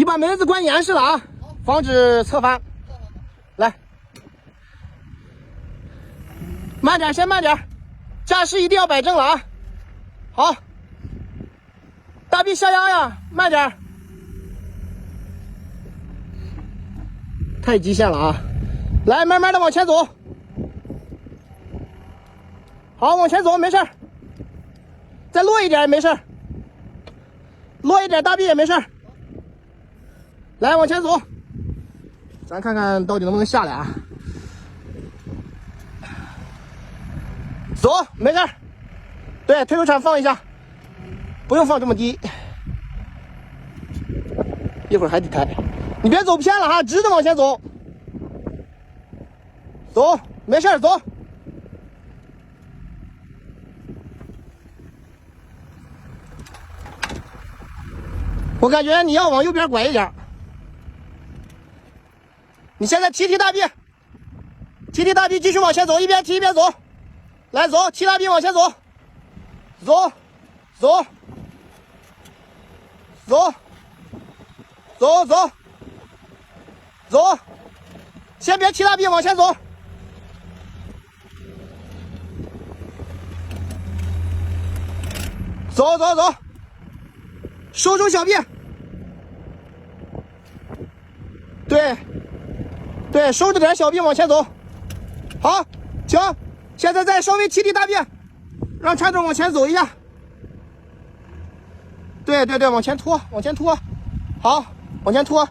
把门子关严实了啊，防止侧翻。来，慢点，先慢点，架势一定要摆正了啊。好，大臂下压呀，慢点。太极限了啊！来，慢慢的往前走。好，往前走，没事儿。再落一点也没事儿，落一点大臂也没事儿。来，往前走，咱看看到底能不能下来啊？走，没事儿。对，推土铲放一下，不用放这么低，一会儿还得抬。你别走偏了哈，直着往前走。走，没事儿，走。我感觉你要往右边拐一点。你现在提大臂，提大臂，继续往前走，一边提一边走。来，走，提大臂往前走，走，走，走，走，走，走，先别提大臂，往前走。走走走，收住小臂。对，对，收着点小臂往前走。好，停。现在再稍微提大臂，让船头往前走一下。对对对，往前拖，往前拖。好，往前拖。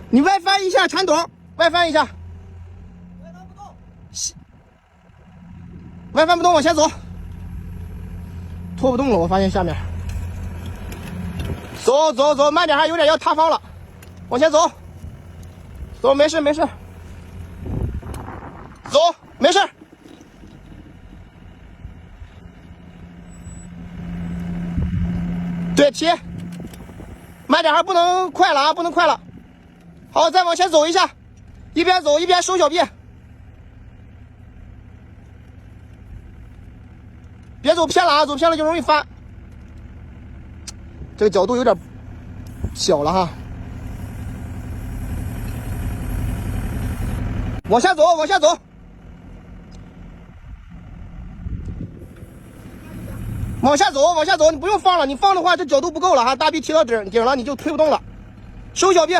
你外翻一下船头，外翻一下。外翻不动。外翻不动，往前走。拖不动了，我发现下面。走走走，慢点，还有点要塌方了。往前走。走，没事没事。走，没事。对，提，慢点，还不能快了啊，不能快了。好，再往前走一下，一边走一边收小臂，别走偏了啊，走偏了就容易翻。这个角度有点小了哈。往下走，往下走。往下走，往下走，你不用放了，你放的话这角度不够了哈，大臂提到顶了，你就推不动了。收小臂，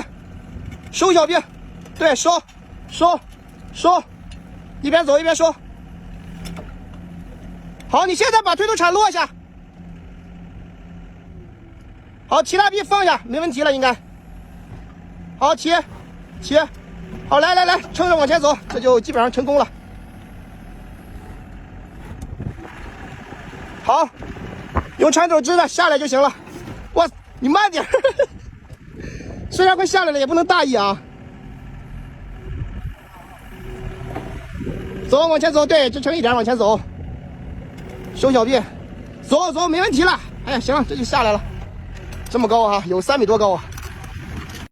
收小臂，对，收，收，收，一边走一边收。好，你现在把推土铲落下。好，提大臂放下，没问题了应该。好，提，好，来来来，撑着往前走，这就基本上成功了。好，用船头支着下来就行了。哇，你慢点，虽然快下来了，也不能大意啊。走，往前走，对，支撑一点，往前走。收小臂，走走，没问题了。哎呀，行了，这就下来了。这么高啊，有3米多高啊。